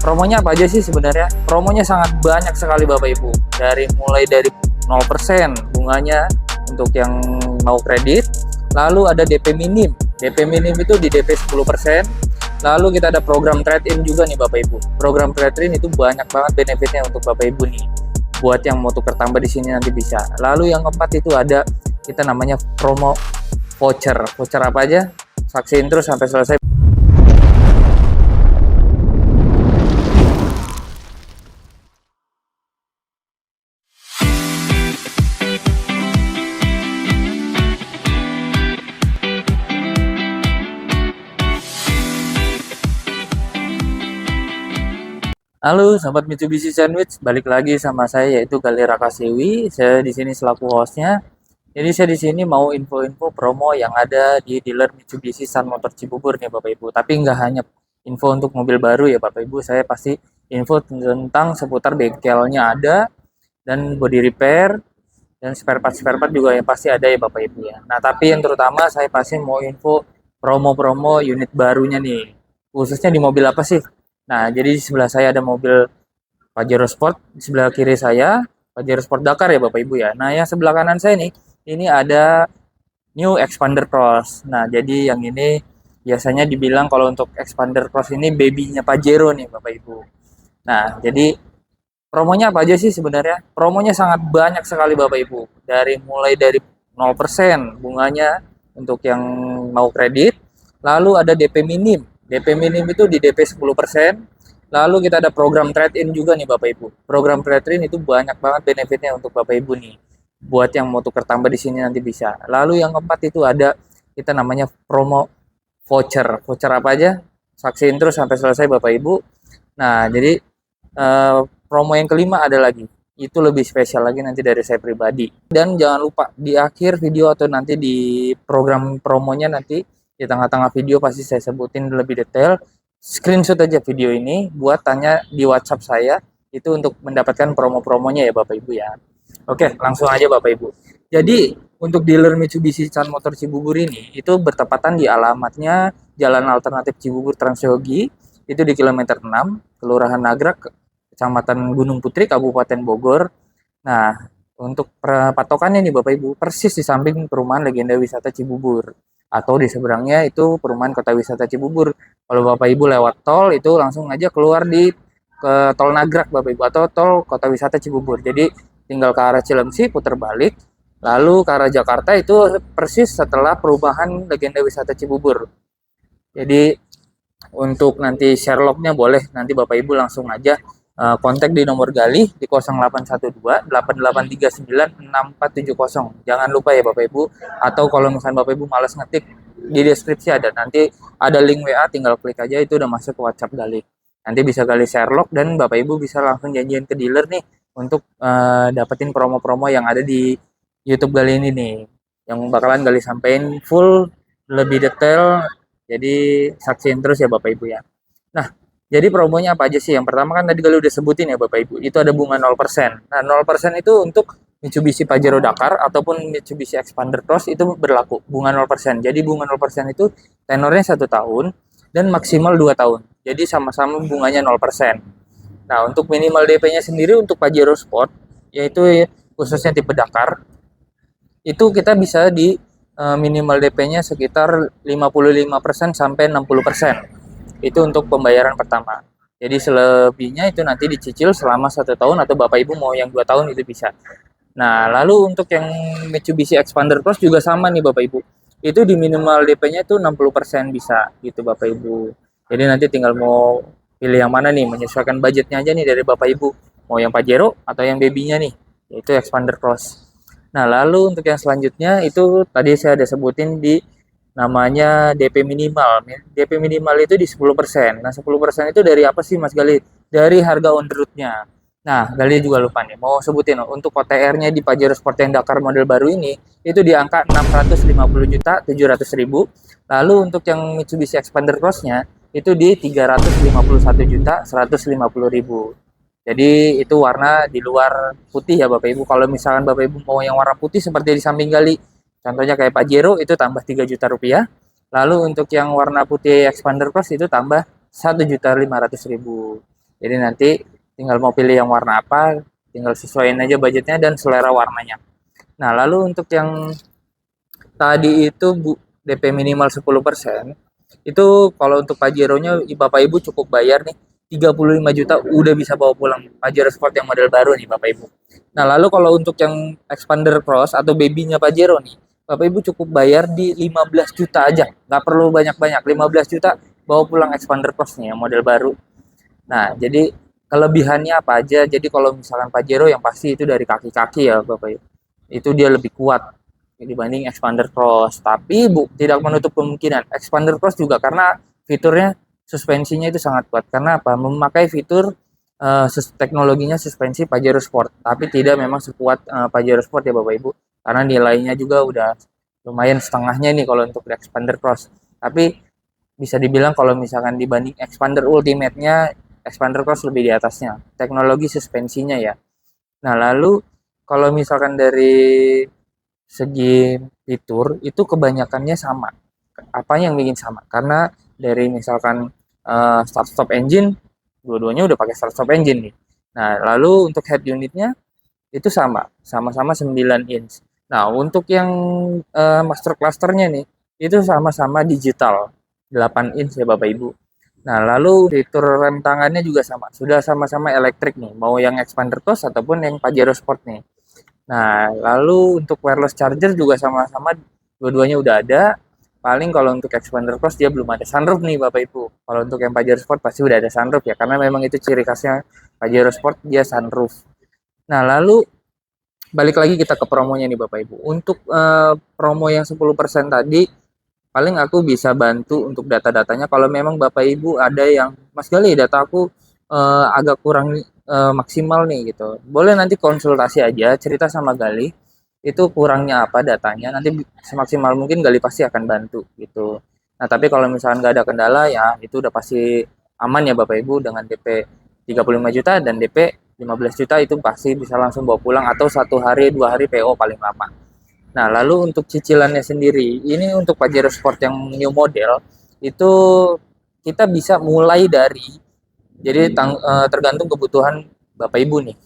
Promonya apa aja sih sebenarnya? Promonya sangat banyak sekali Bapak Ibu. Mulai dari 0% bunganya untuk yang mau kredit. Lalu ada DP minim. DP minim itu di DP 10%. Lalu kita ada program trade-in juga nih Bapak Ibu. Program trade-in itu banyak banget benefitnya untuk Bapak Ibu nih. Buat yang mau tukar tambah di sini nanti bisa. Lalu yang keempat itu ada kita namanya promo voucher. Voucher apa aja? Saksiin terus sampai selesai. Halo, sahabat Mitsubishi Sandwich, balik lagi sama saya yaitu Galih Rakasewi. Saya di sini selaku hostnya. Jadi saya di sini mau info-info promo yang ada di dealer Mitsubishi Sun Motor Cibubur nih Bapak Ibu. Tapi nggak hanya info untuk mobil baru ya Bapak Ibu, saya pasti info tentang seputar bengkelnya ada dan body repair dan spare part juga yang pasti ada ya Bapak Ibu ya. Nah tapi yang terutama saya pasti mau info promo-promo unit barunya nih. Khususnya di mobil apa sih? Nah, jadi di sebelah saya ada mobil Pajero Sport, di sebelah kiri saya Pajero Sport Dakar ya Bapak Ibu ya. Nah, yang sebelah kanan saya nih, ini ada New Expander Cross. Nah, jadi yang ini biasanya dibilang kalau untuk Expander Cross ini babynya Pajero nih Bapak Ibu. Nah, jadi promonya apa aja sih sebenarnya? Promonya sangat banyak sekali Bapak Ibu. Mulai dari 0% bunganya untuk yang mau kredit, lalu ada DP minim. DP minim itu di DP 10%. Lalu kita ada program trade-in juga nih Bapak Ibu. Program trade-in itu banyak banget benefitnya untuk Bapak Ibu nih. Buat yang mau tukar tambah di sini nanti bisa. Lalu yang keempat itu ada kita namanya promo voucher. Voucher apa aja? Saksiin terus sampai selesai Bapak Ibu. Nah, jadi promo yang kelima ada lagi. Itu lebih spesial lagi nanti dari saya pribadi. Dan jangan lupa di akhir video atau nanti di program promonya nanti di tengah-tengah video pasti saya sebutin lebih detail. Screenshot aja video ini buat tanya di WhatsApp saya itu untuk mendapatkan promo-promonya ya Bapak Ibu ya. Oke, langsung aja Bapak Ibu. Jadi untuk dealer Mitsubishi Sun Motor Cibubur ini itu bertepatan di alamatnya Jalan Alternatif Cibubur Transyogi itu di kilometer 6, Kelurahan Nagrak, Kecamatan Gunung Putri, Kabupaten Bogor. Nah, untuk patokannya nih Bapak Ibu, persis di samping perumahan Legenda Wisata Cibubur atau di seberangnya itu perumahan Kota Wisata Cibubur. Kalau Bapak Ibu lewat tol itu langsung aja keluar ke tol Nagrak Bapak Ibu atau tol Kota Wisata Cibubur. Jadi tinggal ke arah Cilemsi putar balik lalu ke arah Jakarta itu persis setelah perumahan Legenda Wisata Cibubur. Jadi untuk nanti Sherlocknya boleh nanti Bapak Ibu langsung aja kontak di nomor Galih di 0812 8839 6470. Jangan lupa ya Bapak Ibu. Atau kalau misalnya Bapak Ibu malas ngetik di deskripsi ada nanti ada link WA, tinggal klik aja itu udah masuk ke WhatsApp Galih. Nanti bisa Galih Sherlock dan Bapak Ibu bisa langsung janjian ke dealer nih untuk dapetin promo-promo yang ada di YouTube Galih ini nih. Yang bakalan Galih sampein full lebih detail. Jadi saksiin terus ya Bapak Ibu ya. Nah, jadi promonya apa aja sih? Yang pertama kan tadi Galih udah sebutin ya Bapak Ibu. Itu ada bunga 0%. Nah, 0% itu untuk Mitsubishi Pajero Dakar ataupun Mitsubishi Expander Cross itu berlaku bunga 0%. Jadi bunga 0% itu tenornya 1 tahun dan maksimal 2 tahun. Jadi sama-sama bunganya 0%. Nah, untuk minimal DP-nya sendiri untuk Pajero Sport yaitu khususnya tipe Dakar itu kita bisa di minimal DP-nya sekitar 55% sampai 60%. Itu untuk pembayaran pertama. Jadi selebihnya itu nanti dicicil selama 1 tahun atau Bapak Ibu mau yang 2 tahun itu bisa. Nah, lalu untuk yang Mitsubishi Expander Cross juga sama nih Bapak Ibu. Itu di minimal DP-nya itu 60% bisa gitu Bapak Ibu. Jadi nanti tinggal mau pilih yang mana nih, menyesuaikan budgetnya aja nih dari Bapak Ibu. Mau yang Pajero atau yang baby-nya nih, yaitu Expander Cross. Nah, lalu untuk yang selanjutnya itu tadi saya ada sebutin di namanya DP minimal. DP minimal itu di 10%. Nah, 10% itu dari apa sih Mas Gali? Dari harga on road-nya. Nah, Gali juga lupa nih, mau sebutin untuk OTR-nya di Pajero Sport yang Dakar model baru ini, itu di angka 650.700.000. Lalu untuk yang Mitsubishi Expander Cross-nya, itu di 351.150.000. Jadi itu warna di luar putih ya Bapak Ibu. Kalau misalkan Bapak Ibu mau yang warna putih seperti di samping Gali, contohnya kayak Pajero itu tambah 3 juta rupiah. Lalu untuk yang warna putih Expander Cross itu tambah 1.500.000. Jadi nanti tinggal mau pilih yang warna apa, tinggal sesuaiin aja budgetnya dan selera warnanya. Nah, lalu untuk yang tadi itu DP minimal 10%, itu kalau untuk Pajero-nya Bapak Ibu cukup bayar nih 35 juta udah bisa bawa pulang Pajero Sport yang model baru nih Bapak Ibu. Nah, lalu kalau untuk yang Expander Cross atau baby-nya Pajero nih, Bapak Ibu cukup bayar di 15 juta aja. Nggak perlu banyak-banyak, 15 juta bawa pulang Expander Cross nih yang model baru. Nah, jadi kelebihannya apa aja? Jadi kalau misalkan Pajero yang pasti itu dari kaki-kaki ya Bapak Ibu. Itu dia lebih kuat dibanding Expander Cross. Tapi tidak menutup kemungkinan Expander Cross juga karena fiturnya suspensinya itu sangat kuat. Karena apa? Memakai fitur teknologinya suspensi Pajero Sport, tapi tidak memang sekuat Pajero Sport ya Bapak Ibu. Karena nilainya juga udah lumayan setengahnya nih kalau untuk Expander Cross. Tapi bisa dibilang kalau misalkan dibanding Expander Ultimate-nya, Expander Cross lebih di atasnya. Teknologi suspensinya ya. Nah, lalu kalau misalkan dari segi fitur itu kebanyakannya sama. Apa yang bikin sama? Karena dari misalkan start stop engine, dua-duanya udah pakai start stop engine nih. Nah, lalu untuk head unitnya itu sama-sama 9 inch. Nah, untuk yang master clusternya nih, itu sama-sama digital 8 inch ya Bapak Ibu. Nah, lalu fitur rem tangannya juga sama, sudah sama-sama elektrik nih, mau yang Expander Cross ataupun yang Pajero Sport nih. Nah, lalu untuk wireless charger juga sama-sama dua-duanya udah ada. Paling kalau untuk Expander Cross dia belum ada sunroof nih Bapak Ibu. Kalau untuk yang Pajero Sport pasti udah ada sunroof ya, karena memang itu ciri khasnya Pajero Sport, dia sunroof. Nah, lalu balik lagi kita ke promonya nih Bapak Ibu. Untuk promo yang 10% tadi, paling aku bisa bantu untuk data-datanya. Kalau memang Bapak Ibu ada yang, Mas Gali data aku agak kurang maksimal nih gitu. Boleh nanti konsultasi aja, cerita sama Gali, itu kurangnya apa datanya, nanti semaksimal mungkin Gali pasti akan bantu gitu. Nah, tapi kalau misalkan nggak ada kendala ya itu udah pasti aman ya Bapak Ibu dengan DP 35 juta dan DP 15 juta itu pasti bisa langsung bawa pulang atau 1 hari 2 hari PO paling lama. Nah, lalu untuk cicilannya sendiri, ini untuk Pajero Sport yang new model itu kita bisa mulai dari, jadi tergantung kebutuhan Bapak Ibu nih.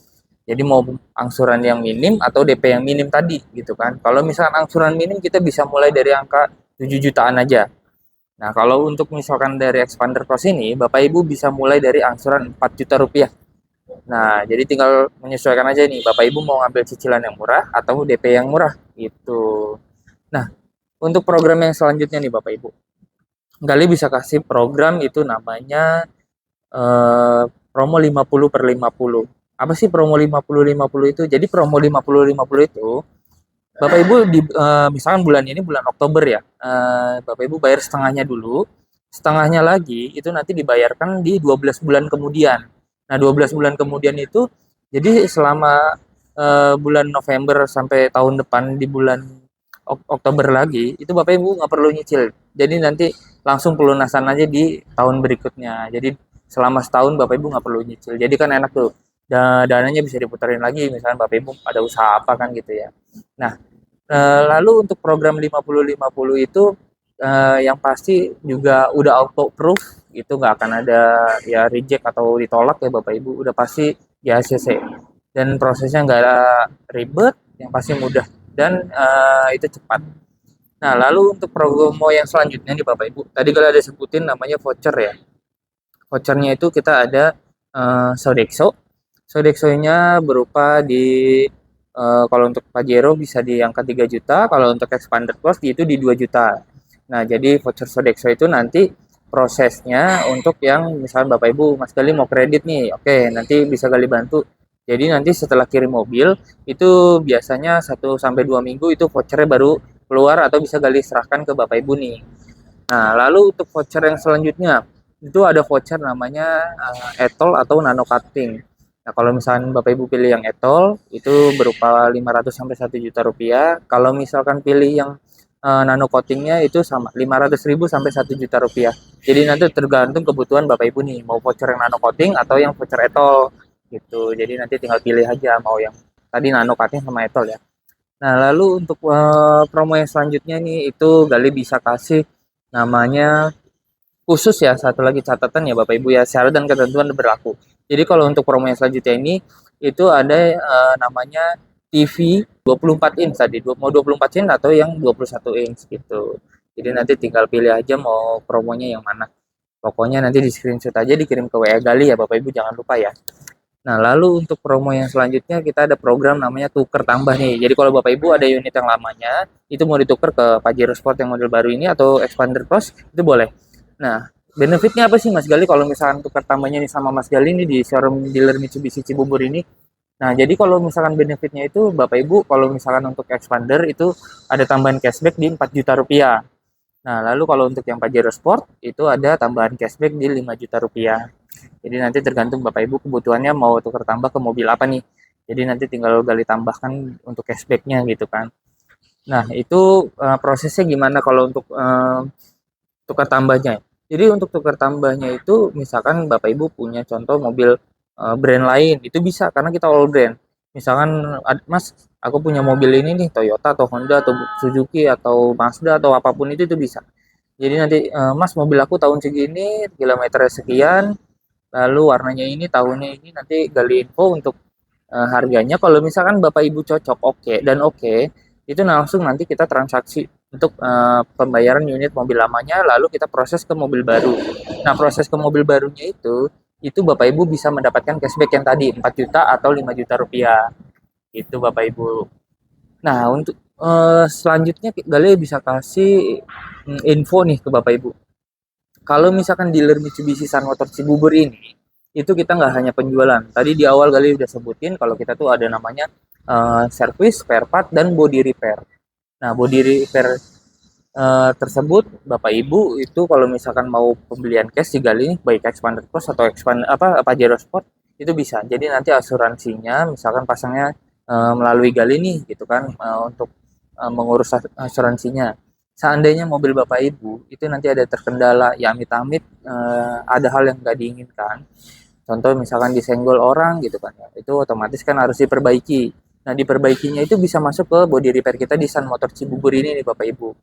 Jadi mau angsuran yang minim atau DP yang minim tadi gitu kan. Kalau misalkan angsuran minim kita bisa mulai dari angka 7 jutaan aja. Nah, kalau untuk misalkan dari Expander Cross ini, Bapak Ibu bisa mulai dari angsuran 4 juta rupiah. Nah, jadi tinggal menyesuaikan aja nih, Bapak Ibu mau ngambil cicilan yang murah atau DP yang murah gitu. Nah, untuk program yang selanjutnya nih Bapak Ibu, Gali bisa kasih program itu namanya promo 50/50. Apa sih promo 50/50 itu? Jadi promo 50/50 itu Bapak Ibu misalkan bulan ini bulan Oktober ya, Bapak Ibu bayar setengahnya dulu, setengahnya lagi itu nanti dibayarkan di 12 bulan kemudian. Nah, 12 bulan kemudian itu jadi selama bulan November sampai tahun depan di bulan Oktober lagi, itu Bapak Ibu nggak perlu nyicil. Jadi nanti langsung pelunasan aja di tahun berikutnya. Jadi selama setahun Bapak Ibu nggak perlu nyicil. Jadi kan enak tuh. Dananya bisa diputarin lagi, misalnya Bapak Ibu ada usaha apa kan gitu ya. Nah, lalu untuk program 50/50 itu yang pasti juga udah auto proof, itu nggak akan ada ya reject atau ditolak ya Bapak Ibu, udah pasti di ACC dan prosesnya nggak ribet, yang pasti mudah dan itu cepat. Nah, lalu untuk promo yang selanjutnya nih Bapak Ibu, tadi kalau ada sebutin namanya voucher ya. Vouchernya itu kita ada Sodexo. Sodexo-nya berupa di kalau untuk Pajero bisa di angka 3 juta, kalau untuk Expander Plus itu di 2 juta. Nah, jadi voucher Sodexo itu nanti prosesnya untuk yang misalnya Bapak Ibu Mas Gali mau kredit nih, oke nanti bisa Gali bantu. Jadi nanti setelah kirim mobil itu biasanya 1 sampai 2 minggu itu vouchernya baru keluar atau bisa Gali serahkan ke Bapak Ibu nih. Nah, lalu untuk voucher yang selanjutnya itu ada voucher namanya etol atau nano cutting. Nah, kalau misalkan Bapak Ibu pilih yang etol itu berupa 500 sampai 1 juta rupiah. Kalau misalkan pilih yang nano coatingnya itu sama 500.000 sampai 1 juta rupiah. Jadi nanti tergantung kebutuhan Bapak Ibu nih, mau voucher yang nano coating atau yang voucher etol gitu. Jadi nanti tinggal pilih aja mau yang tadi nano cutting sama etol ya. Nah, lalu untuk promo yang selanjutnya nih itu Gali bisa kasih namanya khusus ya, satu lagi catatan ya Bapak Ibu ya, syarat dan ketentuan berlaku. Jadi kalau untuk promo yang selanjutnya ini itu ada namanya TV 24 inch tadi, mau 24 inch atau yang 21 inch gitu. Jadi nanti tinggal pilih aja mau promonya yang mana. Pokoknya nanti di screenshot aja, dikirim ke WA Gali ya Bapak Ibu, jangan lupa ya. Nah, lalu untuk promo yang selanjutnya kita ada program namanya tuker tambah nih. Jadi kalau Bapak Ibu ada unit yang lamanya, itu mau ditukar ke Pajero Sport yang model baru ini atau Expander Plus, itu boleh. Nah, benefitnya apa sih Mas Gali kalau misalkan tukar tambahnya nih sama Mas Gali nih di showroom dealer Mitsubishi Cibubur ini? Nah, jadi kalau misalkan benefitnya itu Bapak Ibu, kalau misalkan untuk Expander itu ada tambahan cashback di 4 juta rupiah. Nah, lalu kalau untuk yang Pajero Sport itu ada tambahan cashback di 5 juta rupiah. Jadi nanti tergantung Bapak Ibu kebutuhannya mau tukar tambah ke mobil apa nih. Jadi nanti tinggal gali tambahkan untuk cashbacknya gitu kan. Nah, itu prosesnya gimana kalau untuk tukar tambahnya? Jadi untuk tukar tambahnya itu misalkan Bapak Ibu punya contoh mobil brand lain, itu bisa karena kita all brand. Misalkan Mas, aku punya mobil ini nih Toyota atau Honda atau Suzuki atau Mazda atau apapun itu bisa. Jadi nanti Mas, mobil aku tahun segini, kilometernya sekian, lalu warnanya ini, tahunnya ini, nanti gali info untuk harganya. Kalau misalkan Bapak Ibu cocok oke dan oke, itu langsung nanti kita transaksi untuk pembayaran unit mobil lamanya, lalu kita proses ke mobil baru. Nah, proses ke mobil barunya itu Bapak Ibu bisa mendapatkan cashback yang tadi 4 juta atau 5 juta rupiah. Itu Bapak Ibu. Nah, untuk selanjutnya Gali bisa kasih info nih ke Bapak Ibu. Kalau misalkan dealer Mitsubishi Sun Motor Cibubur ini, itu kita nggak hanya penjualan. Tadi di awal Gali udah sebutin kalau kita tuh ada namanya service, spare part, dan body repair. Nah, body repair tersebut Bapak Ibu itu kalau misalkan mau pembelian cash di Gali, baik Expander Plus atau Pajero Sport, itu bisa. Jadi nanti asuransinya misalkan pasangnya melalui Gali nih gitu kan, untuk mengurus asuransinya. Seandainya mobil Bapak Ibu itu nanti ada terkendala, ya amit-amit ada hal yang nggak diinginkan. Contoh misalkan disenggol orang gitu kan ya, itu otomatis kan harus diperbaiki. Nah, diperbaikinya itu bisa masuk ke body repair kita di Sun Motor Cibubur ini nih Bapak Ibu.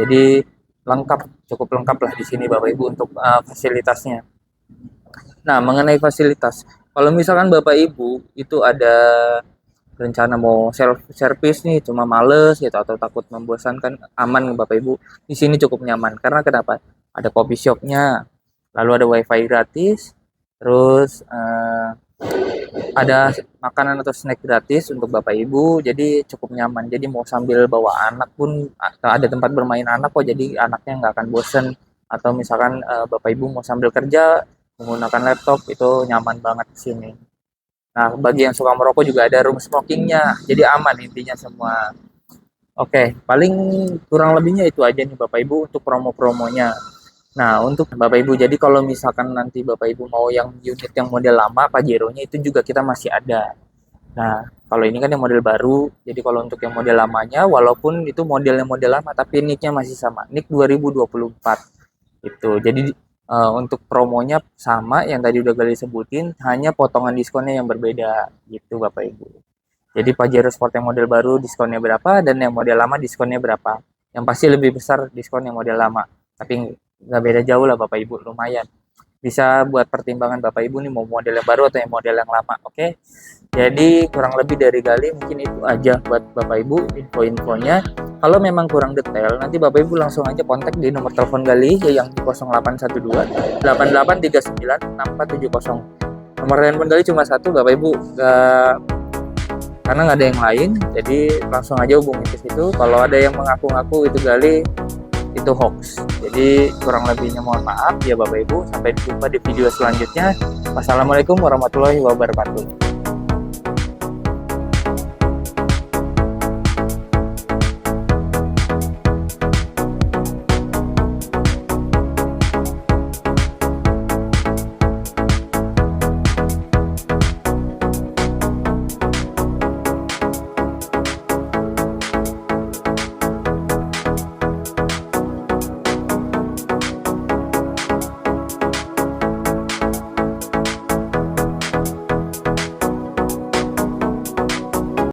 Jadi lengkap, cukup lengkap lah di sini Bapak Ibu untuk fasilitasnya. Nah, mengenai fasilitas, kalau misalkan Bapak Ibu itu ada rencana mau self service nih cuma males gitu atau takut membosankan, aman Bapak Ibu, di sini cukup nyaman karena kenapa, ada coffee shopnya, lalu ada wifi gratis, terus ada makanan atau snack gratis untuk Bapak Ibu, jadi cukup nyaman. Jadi mau sambil bawa anak pun ada tempat bermain anak kok, jadi anaknya nggak akan bosen. Atau misalkan Bapak Ibu mau sambil kerja menggunakan laptop, itu nyaman banget di sini. Nah, bagi yang suka merokok juga ada room smokingnya, jadi aman intinya semua. Oke, paling kurang lebihnya itu aja nih Bapak Ibu untuk promo-promonya. Nah, untuk Bapak Ibu, jadi kalau misalkan nanti Bapak Ibu mau yang unit yang model lama, Pajero-nya itu juga kita masih ada. Nah, kalau ini kan yang model baru, jadi kalau untuk yang model lamanya, walaupun itu modelnya model lama, tapi nicknya masih sama, nick 2024. Itu. Jadi untuk promonya sama yang tadi udah Gali sebutin, hanya potongan diskonnya yang berbeda gitu Bapak Ibu. Jadi Pajero Sport yang model baru diskonnya berapa dan yang model lama diskonnya berapa. Yang pasti lebih besar diskon yang model lama. Tapi nggak beda jauh lah Bapak Ibu, lumayan. Bisa buat pertimbangan Bapak Ibu nih mau model yang baru atau yang model yang lama. Oke. Jadi kurang lebih dari Gali mungkin itu aja buat Bapak Ibu info-infonya. Kalau memang kurang detail, nanti Bapak Ibu langsung aja kontak di nomor telepon Gali yang 0812 8839 6470. Nomor telepon Gali cuma satu Bapak Ibu, karena nggak ada yang lain, jadi langsung aja hubungi ke situ. Kalau ada yang mengaku-ngaku itu Gali, itu hoax. Jadi kurang lebihnya mohon maaf ya Bapak Ibu. Sampai jumpa di video selanjutnya. Wassalamualaikum warahmatullahi wabarakatuh.